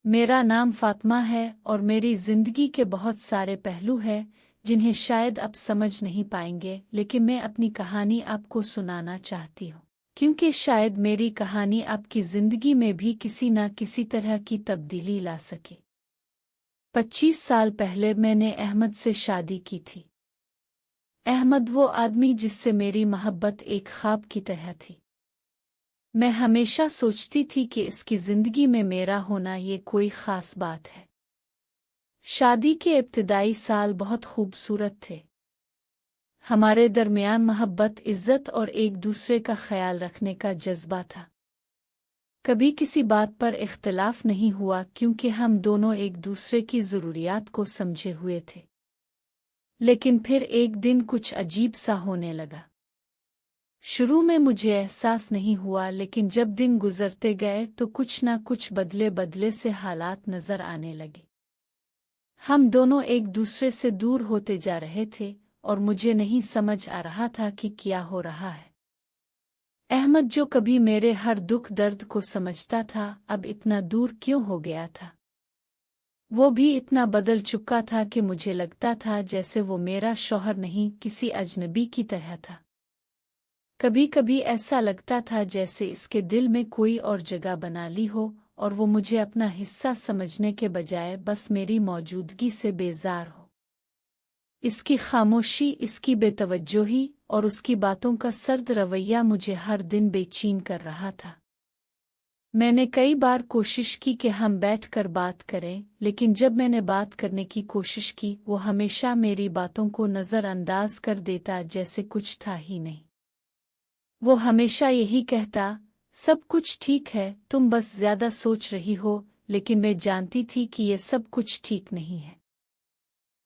मेरा नाम फातिमा है और मेरी जिंदगी के बहुत सारे पहलू हैं जिन्हें शायद आप समझ नहीं पाएंगे, लेकिन मैं अपनी कहानी आपको सुनाना चाहती हूँ क्योंकि शायद मेरी कहानी आपकी जिंदगी में भी किसी न किसी तरह की तब्दीली ला सके। 25 साल पहले मैंने अहमद से शादी की थी। अहमद वो आदमी जिससे मेरी मोहब्बत एक ख्वाब की तरह थी। मैं हमेशा सोचती थी कि इसकी जिंदगी में मेरा होना ये कोई ख़ास बात है। शादी के इब्तिदाई साल बहुत खूबसूरत थे। हमारे दरमियान मोहब्बत, इज्जत और एक दूसरे का ख्याल रखने का जज्बा था। कभी किसी बात पर इख्तिलाफ नहीं हुआ क्योंकि हम दोनों एक दूसरे की ज़रूरियात को समझे हुए थे। लेकिन फिर एक दिन कुछ अजीब सा होने लगा। शुरू में मुझे एहसास नहीं हुआ, लेकिन जब दिन गुजरते गए तो कुछ ना कुछ बदले बदले से हालात नजर आने लगे। हम दोनों एक दूसरे से दूर होते जा रहे थे और मुझे नहीं समझ आ रहा था कि क्या हो रहा है। अहमद, जो कभी मेरे हर दुख दर्द को समझता था, अब इतना दूर क्यों हो गया था। वो भी इतना बदल चुका था कि मुझे लगता था जैसे वो मेरा शौहर नहीं, किसी अजनबी की तरह था। कभी कभी ऐसा लगता था जैसे इसके दिल में कोई और जगह बना ली हो और वो मुझे अपना हिस्सा समझने के बजाय बस मेरी मौजूदगी से बेजार हो। इसकी खामोशी, इसकी बेतवज्जोही और उसकी बातों का सर्द रवैया मुझे हर दिन बेचैन कर रहा था। मैंने कई बार कोशिश की कि हम बैठकर बात करें, लेकिन जब मैंने बात करने की कोशिश की, वो हमेशा मेरी बातों को नज़रअंदाज कर देता जैसे कुछ था ही नहीं। वो हमेशा यही कहता, सब कुछ ठीक है, तुम बस ज्यादा सोच रही हो। लेकिन मैं जानती थी कि ये सब कुछ ठीक नहीं है।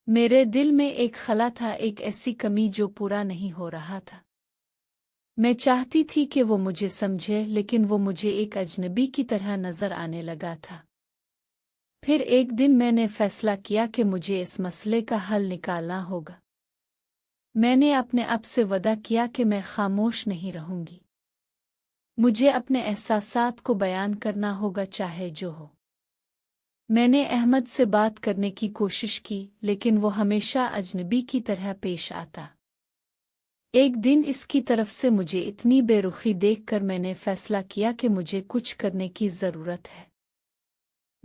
मेरे दिल में एक खला था, एक ऐसी कमी जो पूरा नहीं हो रहा था। मैं चाहती थी कि वो मुझे समझे, लेकिन वो मुझे एक अजनबी की तरह नजर आने लगा था। फिर एक दिन मैंने फैसला किया कि मुझे इस मसले का हल निकालना होगा। मैंने अपने आप से वादा किया कि मैं खामोश नहीं रहूंगी। मुझे अपने एहसासात को बयान करना होगा, चाहे जो हो। मैंने अहमद से बात करने की कोशिश की, लेकिन वो हमेशा अजनबी की तरह पेश आता। एक दिन इसकी तरफ से मुझे इतनी बेरुखी देखकर मैंने फैसला किया कि मुझे कुछ करने की ज़रूरत है।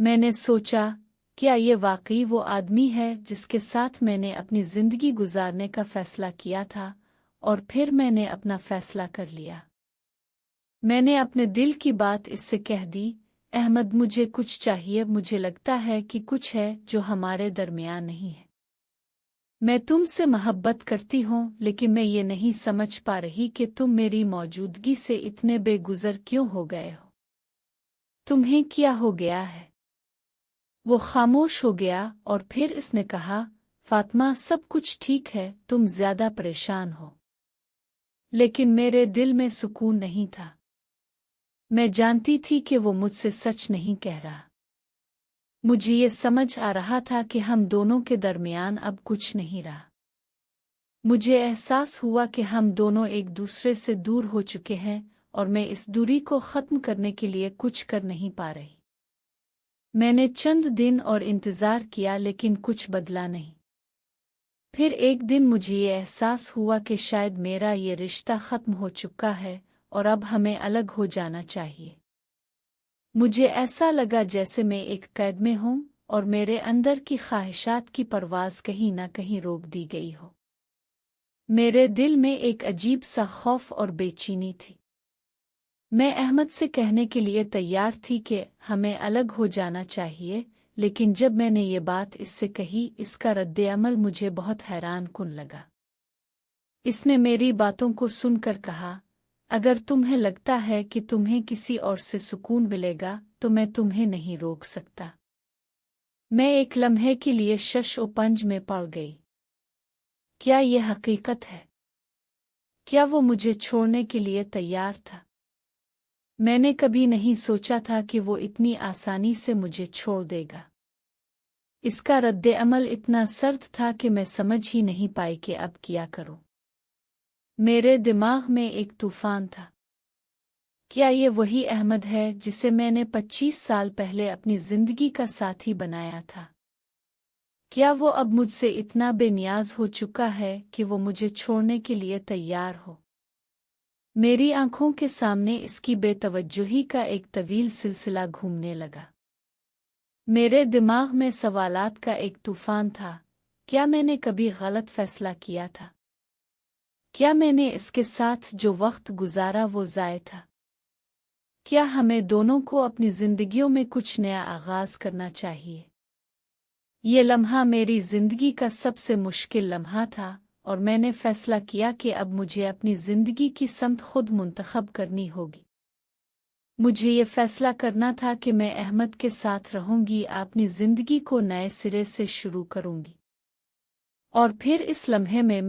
मैंने सोचा, क्या ये वाकई वो आदमी है जिसके साथ मैंने अपनी ज़िंदगी गुजारने का फ़ैसला किया था। और फिर मैंने अपना फ़ैसला कर लिया। मैंने अपने दिल की बात इससे कह दी, अहमद, मुझे कुछ चाहिए। मुझे लगता है कि कुछ है जो हमारे दरमियान नहीं है। मैं तुमसे मोहब्बत करती हूँ, लेकिन मैं ये नहीं समझ पा रही कि तुम मेरी मौजूदगी से इतने बेगुजर क्यों हो गए हो। तुम्हें क्या हो गया है। वो खामोश हो गया और फिर इसने कहा, फातिमा, सब कुछ ठीक है, तुम ज्यादा परेशान हो। लेकिन मेरे दिल में सुकून नहीं था। मैं जानती थी कि वो मुझसे सच नहीं कह रहा। मुझे ये समझ आ रहा था कि हम दोनों के दरमियान अब कुछ नहीं रहा। मुझे एहसास हुआ कि हम दोनों एक दूसरे से दूर हो चुके हैं और मैं इस दूरी को ख़त्म करने के लिए कुछ कर नहीं पा रही। मैंने चंद दिन और इंतज़ार किया, लेकिन कुछ बदला नहीं। फिर एक दिन मुझे ये एहसास हुआ कि शायद मेरा ये रिश्ता ख़त्म हो चुका है और अब हमें अलग हो जाना चाहिए। मुझे ऐसा लगा जैसे मैं एक कैद में हूँ और मेरे अंदर की ख्वाहिशात की परवाज़ कहीं न कहीं रोक दी गई हो। मेरे दिल में एक अजीब सा खौफ और बेचैनी थी। मैं अहमद से कहने के लिए तैयार थी कि हमें अलग हो जाना चाहिए, लेकिन जब मैंने ये बात इससे कही, इसका रद्द-ए-अमल मुझे बहुत हैरानकुन लगा। इसने मेरी बातों को सुनकर कहा, अगर तुम्हें लगता है कि तुम्हें किसी और से सुकून मिलेगा तो मैं तुम्हें नहीं रोक सकता। मैं एक लम्हे के लिए शश-ओ-पंज में पड़ गई। क्या यह हकीकत है? क्या वो मुझे छोड़ने के लिए तैयार था? मैंने कभी नहीं सोचा था कि वो इतनी आसानी से मुझे छोड़ देगा। इसका रद्द-ए-अमल इतना सर्द था कि मैं समझ ही नहीं पाई कि अब क्या करूं। मेरे दिमाग में एक तूफान था। کیا یہ وہی احمد ہے جسے میں نے 25 سال پہلے اپنی زندگی کا ساتھی بنایا تھا؟ کیا وہ اب مجھ سے اتنا بے نیاز ہو چکا ہے کہ وہ مجھے چھوڑنے کے لیے تیار ہو؟ میری آنکھوں کے سامنے اس کی بے توجہی کا ایک طویل سلسلہ گھومنے لگا۔ میرے دماغ میں سوالات کا ایک طوفان تھا۔ کیا میں نے کبھی غلط فیصلہ کیا تھا؟ کیا میں نے اس کے ساتھ جو وقت گزارا وہ ضائع تھا؟ کیا ہمیں دونوں کو اپنی زندگیوں میں کچھ نیا آغاز کرنا چاہیے؟ یہ لمحہ میری زندگی کا سب سے مشکل لمحہ تھا، اور میں نے فیصلہ کیا کہ اب مجھے اپنی زندگی کی سمت خود منتخب کرنی ہوگی۔ مجھے یہ فیصلہ کرنا تھا کہ میں احمد کے ساتھ رہوں گی، اپنی زندگی کو نئے سرے سے شروع کروں گی۔ اور پھر اس لمحے میں